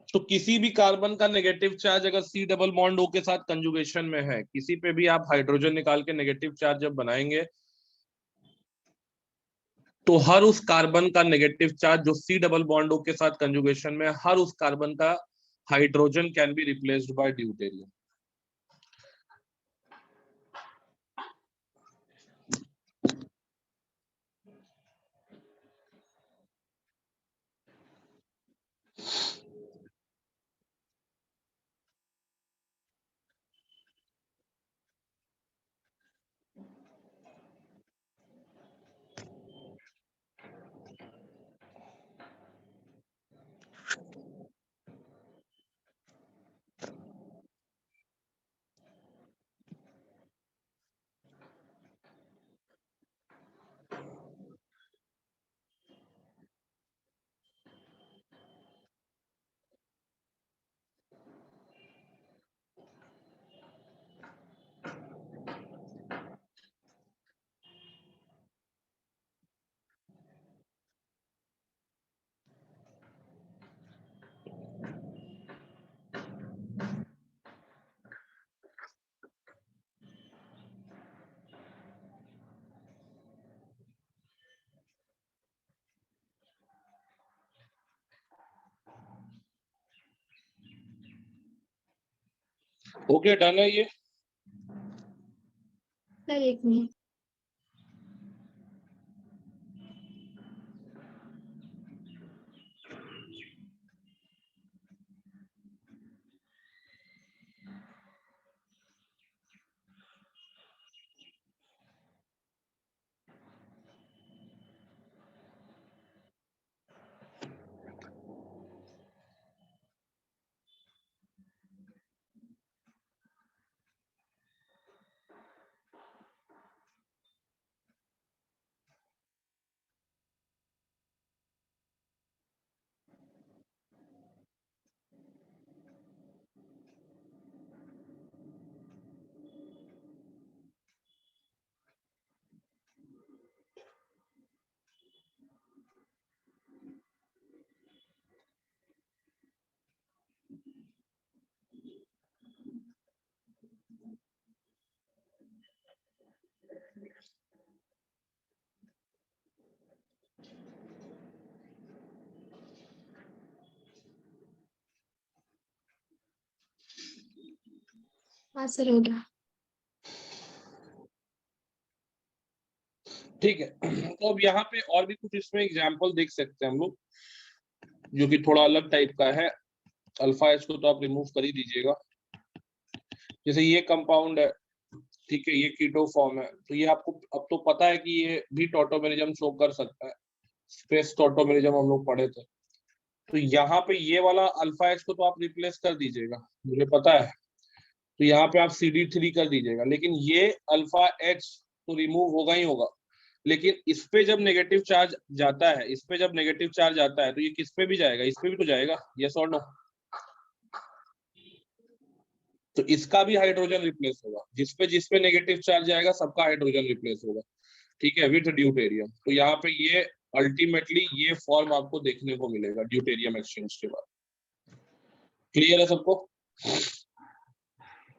तो किसी भी कार्बन का नेगेटिव चार्ज अगर C डबल बॉन्ड O के साथ कंजुगेशन में है, किसी पे भी आप हाइड्रोजन निकाल के नेगेटिव चार्ज जब बनाएंगे तो हर उस कार्बन का नेगेटिव चार्ज जो C डबल बॉन्ड O के साथ कंजुगेशन में, हर उस कार्बन का hydrogen can be replaced by deuterium. Okay, done है ये? सर एक मिनट। हाँ सर हो गया। ठीक है, तो अब यहाँ पे और भी कुछ इसमें एग्जाम्पल देख सकते हैं हम लोग, जो कि थोड़ा अलग टाइप का है। अल्फा एच को तो आप रिमूव कर ही दीजिएगा। जैसे ये कंपाउंड है, ठीक है, ये कीटो फॉर्म है, तो ये आपको अब तो पता है कि ये भी टॉटोमेरिज्म शो कर सकता है। स्पेस टॉटोमेरिज्म हम लोग पढ़े थे। तो यहाँ पे ये वाला अल्फा एच को तो आप रिप्लेस कर दीजिएगा, मुझे पता है। तो यहाँ पे आप CD3 कर दीजिएगा, लेकिन ये अल्फा एच तो रिमूव होगा ही होगा। लेकिन इस पे जब नेगेटिव चार्ज जाता है, इस पे जब नेगेटिव चार्ज आता है, तो ये किस पे भी जाएगा? इस पे भी तो जाएगा, यस और नो? तो इसका भी हाइड्रोजन रिप्लेस होगा। जिस पे नेगेटिव चार्ज जाएगा, सबका हाइड्रोजन रिप्लेस होगा, ठीक है, विथ ड्यूटेरियम। तो यहाँ पे ये अल्टीमेटली ये फॉर्म आपको देखने को मिलेगा ड्यूटेरियम एक्सचेंज के बाद। क्लियर है सबको?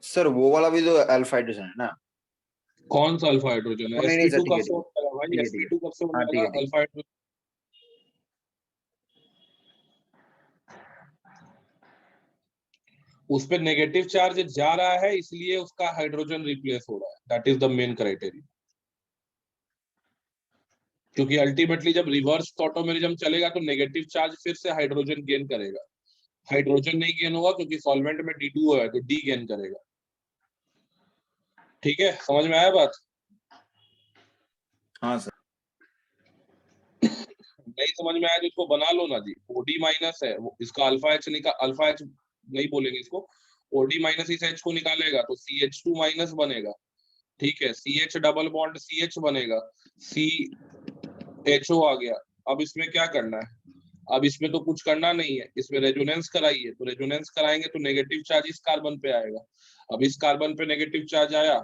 सर वो वाला भी तो अल्फा हाइड्रोजन है ना? कौन सा अल्फा हाइड्रोजन है? नहीं सर, sp2 ठीक कब है से होता है भाई? ठीक है sp2 कब से हाँ ठीक बनेगा है ठीक अल्फा हाइड्रोजन? उस पे नेगेटिव चार्ज जा रहा है, इसलिए उसका हाइड्रोजन रिप्लेस हो रहा है। That is the main criteria. क्योंकि अल्टीमेटली जब रिवर्स टॉटोमेरिज्म चलेगा तो नेगेटिव चार्ज फिर से हाइड्रोजन गेन करेगा। हाइड्रोजन नहीं गेन होगा क्योंकि सॉल्वेंट में D2 है, तो D गेन करेगा। ठीक है, समझ में आया बात? हाँ सर। नहीं समझ में आया तो इसको बना लो ना जी। OD माइनस है वो, इसका अल्फा एच अल्फा एच नहीं बोलेंगे इसको, OD माइनस इस H को निकालेगा तो CH2 माइनस बनेगा, ठीक है। CH डबल बॉन्ड CH बनेगा, CHO आ गया। अब इसमें क्या करना है? अब इसमें तो कुछ करना नहीं है, इसमें रेजोनेंस कराइए। तो रेजोनेंस कराएंगे तो नेगेटिव चार्ज इस कार्बन पे आएगा। अब इस कार्बन पे नेगेटिव चार्ज आया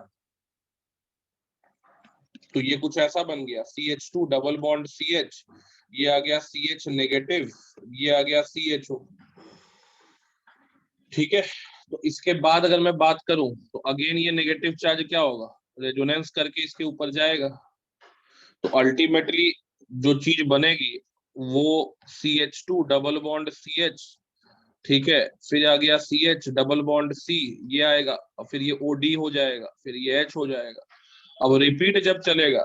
तो ये कुछ ऐसा बन गया, CH2 डबल बॉन्ड CH, ये आ गया CH नेगेटिव, ये आ गया CHO, ठीक है। तो इसके बाद अगर मैं बात करूं तो अगेन ये नेगेटिव चार्ज क्या होगा? रेजोनेंस करके इसके ऊपर जाएगा। तो अल्टीमेटली जो चीज बनेगी वो CH2 डबल बॉन्ड CH, ठीक है, फिर आ गया CH डबल बॉन्ड C, ये आएगा, और फिर ये OD हो जाएगा, फिर ये H हो जाएगा। अब रिपीट जब चलेगा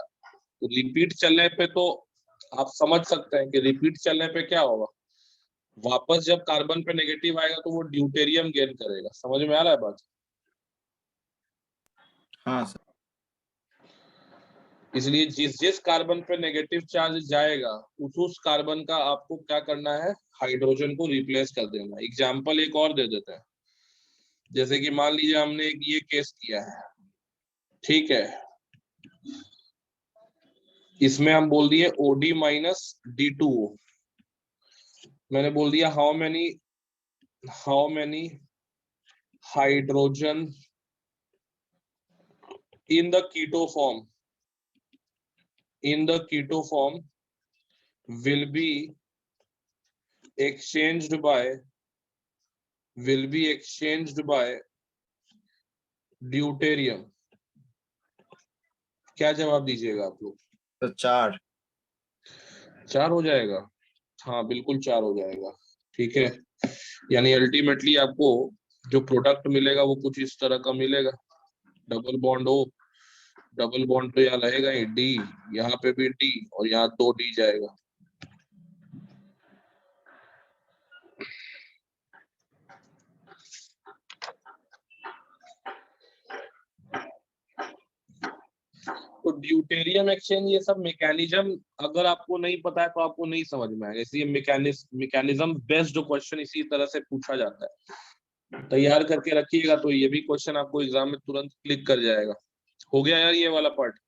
तो रिपीट चलने पे तो आप समझ सकते हैं कि रिपीट चलने पे क्या होगा। वापस जब कार्बन पे नेगेटिव आएगा तो वो ड्यूटेरियम गेन करेगा। समझ में आ रहा है बात? हाँ सर। इसलिए जिस जिस कार्बन पे नेगेटिव चार्ज जाएगा उस कार्बन का आपको क्या करना है? हाइड्रोजन को रिप्लेस कर देना। एग्जाम्पल एक और दे देते हैं। जैसे कि मान लीजिए हमने एक ये केस किया है, ठीक है, इसमें हम बोल दिए OD माइनस D2O। मैंने बोल दिया how many hydrogen in the keto form will be exchanged by deuterium। क्या जवाब दीजिएगा आप लोग? तो 4। 4 हो जाएगा? हाँ बिल्कुल 4 हो जाएगा, ठीक है। यानी अल्टीमेटली आपको जो प्रोडक्ट मिलेगा वो कुछ इस तरह का मिलेगा। Double bond O, double bond तो यहाँ रहेगा ही, D, यहाँ पे भी D, और यहाँ 2 D जाएगा। तो ड्यूटेरियम एक्सचेंज, ये सब मैकेनिज्म अगर आपको नहीं पता है तो आपको नहीं समझ में आएगा। इसलिए मैकेनिज्म बेस्ड जो क्वेश्चन इसी तरह से पूछा जाता है। तैयार करके रखिएगा तो ये भी क्वेश्चन आपको एग्जाम में तुरंत क्लिक कर जाएगा। हो गया यार ये वाला part?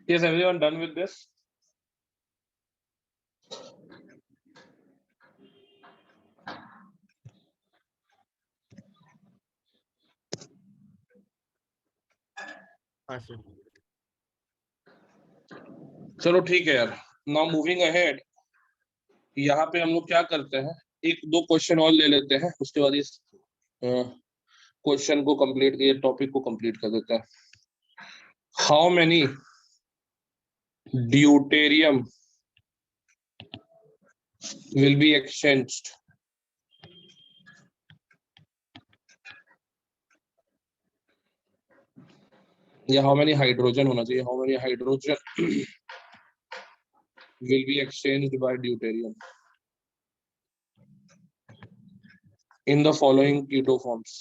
Is everyone done with this? हाँ सर। चलो ठीक है यार। नाउ मूविंग अहेड, यहाँ पे हम लोग क्या करते हैं, एक दो क्वेश्चन और ले लेते हैं, उसके बाद इस क्वेश्चन को कंप्लीट, ये टॉपिक को कंप्लीट कर देते हैं। How many deuterium will be exchanged, या हाउ मेनी हाइड्रोजन होना चाहिए, how many hydrogen will be exchanged by deuterium in the following keto forms.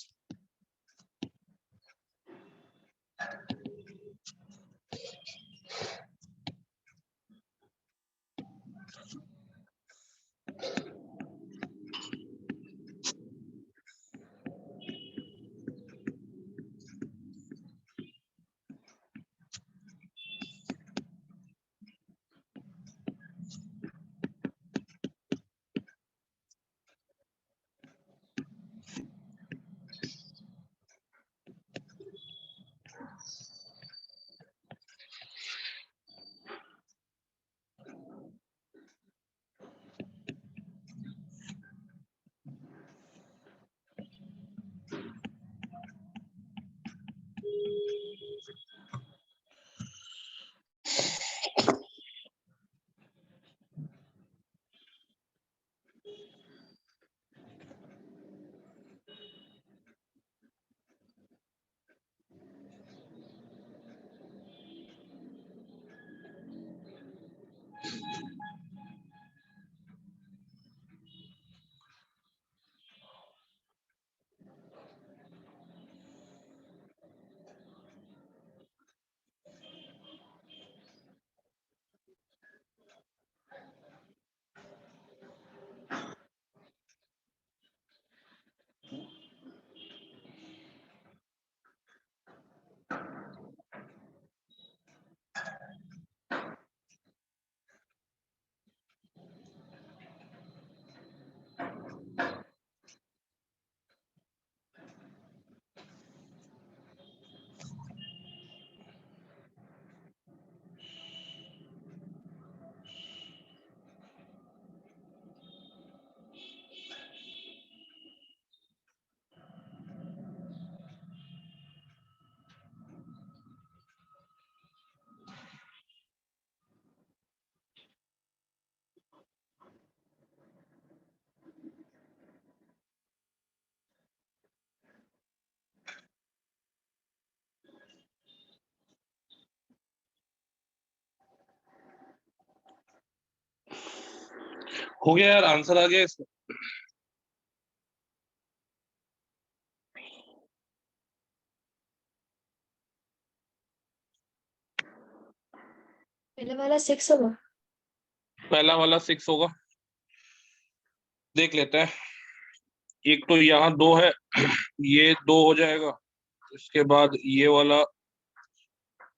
हो गया यार, आंसर आ गया इसका? पहले वाला 6 होगा। पहला वाला 6 होगा, देख लेते हैं। एक तो यहाँ 2 है, ये 2 हो जाएगा, इसके बाद ये वाला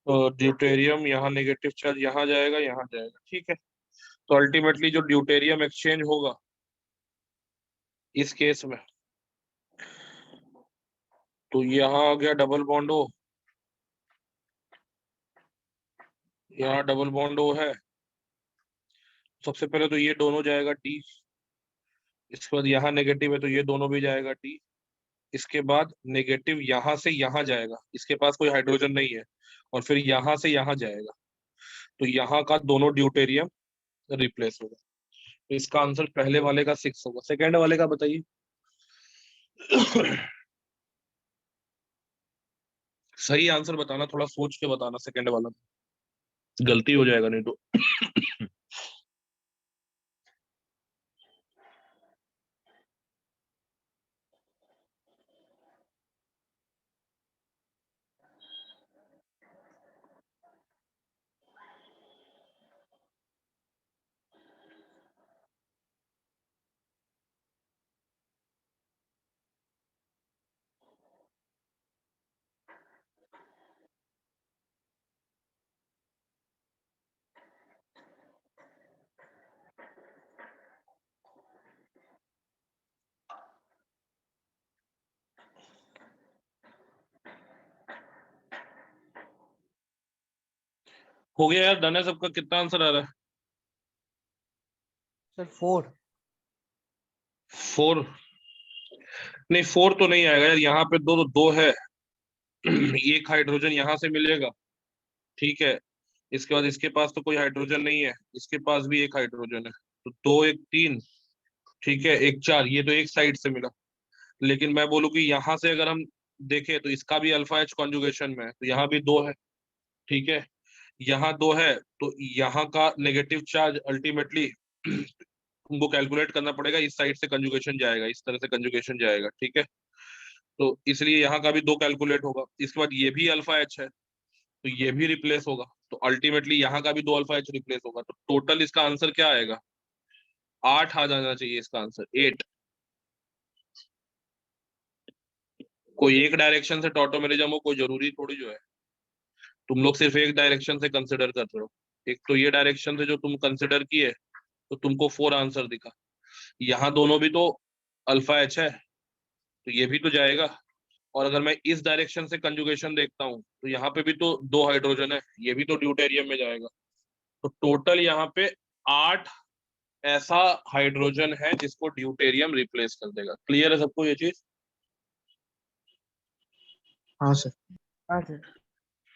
ड्यूटेरियम यहाँ नेगेटिव चार्ज यहाँ जाएगा, यहाँ जाएगा, ठीक है। तो अल्टीमेटली जो ड्यूटेरियम एक्सचेंज होगा इस केस में, तो यहाँ आ गया डबल बॉन्ड हो, यहाँ डबल बॉन्ड हो है। सबसे पहले तो ये दोनों जाएगा टी, इसके बाद यहाँ नेगेटिव है तो ये दोनों भी जाएगा टी, इसके बाद नेगेटिव यहाँ से यहाँ जाएगा, इसके पास कोई हाइड्रोजन नहीं है, और फिर यहाँ से यहाँ जाएगा, तो यहाँ का दोनों ड्यूटेरियम रिप्लेस होगा। तो इसका आंसर पहले वाले का 6 होगा। सेकेंड वाले का बताइए। सही आंसर बताना, थोड़ा सोच के बताना, सेकेंड वाला गलती हो जाएगा नहीं तो। हो गया यार, डन है सबका। कितना आंसर आ रहा है? सर 4। 4? नहीं 4 तो नहीं आएगा यार, यहाँ पे दो है। एक हाइड्रोजन यहाँ से मिलेगा, ठीक है। इसके बाद इसके पास तो कोई हाइड्रोजन नहीं है, इसके पास भी एक हाइड्रोजन है, तो 2 1 3, ठीक है, 1 4, ये तो एक साइड से मिला। लेकिन मैं बोलूँ कि यहाँ से अगर हम देखें तो इसका भी अल्फा एच कॉन्जुगेशन में है, तो यहाँ भी 2 है, ठीक है। यहाँ 2 है, तो यहाँ का नेगेटिव चार्ज अल्टीमेटली तुमको कैलकुलेट करना पड़ेगा, इस साइड से कंजुगेशन जाएगा, इस तरह से कंजुगेशन जाएगा, ठीक है। तो इसलिए यहाँ का भी 2 कैलकुलेट होगा। इसके बाद ये भी अल्फा एच है, तो ये भी रिप्लेस होगा, तो अल्टीमेटली यहाँ का भी 2 अल्फा एच रिप्लेस होगा। तो टोटल इसका आंसर क्या आएगा? 8 आ जाना चाहिए इसका आंसर, 8। कोई एक डायरेक्शन से टॉटोमेरिज्म हो, कोई जरूरी थोड़ी जो है। तुम लोग सिर्फ एक डायरेक्शन से कंसिडर कर रहे हो, एक तो ये डायरेक्शन से जो तुम कंसिडर किए, तो तुमको 4 आंसर दिखा। यहाँ दोनों भी तो अल्फा एच है, तो ये भी तो जाएगा। और अगर मैं इस डायरेक्शन से कंजुगेशन देखता हूँ, तो यहाँ पे भी तो 2 हाइड्रोजन है, ये भी तो ड्यूटेरियम में जाएगा। तो टोटल यहाँ पे 8 ऐसा हाइड्रोजन है जिसको ड्यूटेरियम रिप्लेस कर देगा। क्लियर है सबको ये चीज? हाँ सर। हाँ sir.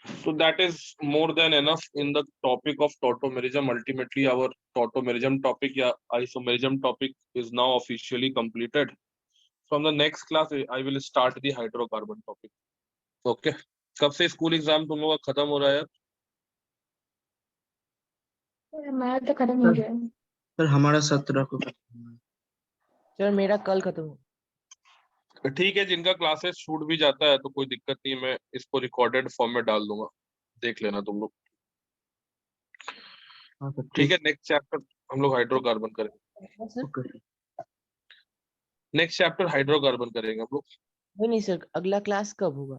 So that is more than enough in the topic of tautomerism. Ultimately, our tautomerism topic या isomerism topic is now officially completed. From the next class, I will start the hydrocarbon topic. Okay. कब से school exam तुम लोगों का खत्म हो रहा है? सर हमारा तो खत्म हो गया। सर हमारा 17 को खत्म हुआ है। सर मेरा कल खत्म हो। ठीक है, जिनका क्लासेस छूट भी जाता है तो कोई दिक्कत नहीं, मैं इसको रिकॉर्डेड फॉर्म में डाल दूंगा, देख लेना तुम लोग। हाँ सर ठीक है, नेक्स्ट चैप्टर हम लोग हाइड्रोकार्बन करेंगे। Sir okay. Next chapter hydrocarbon करेंगे हम लोग। नहीं सर, अगला क्लास कब होगा?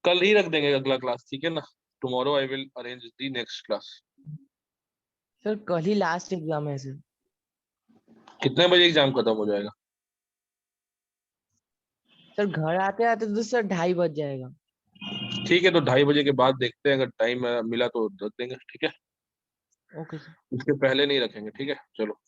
कल ही रख देंगे अगला क्लास, ठीक है ना। Tomorrow I will arrange the next class. Sir कल ही लास्ट एग्जाम है सर। कितने बजे एग्जाम खत्म हो जाएगा? सर घर आते आते तो सर 2:30 बज जाएगा। ठीक है, तो 2:30 बजे के बाद देखते हैं, अगर टाइम मिला तो रख देंगे, ठीक है। Okay sir. उसके पहले नहीं रखेंगे, ठीक है। चलो।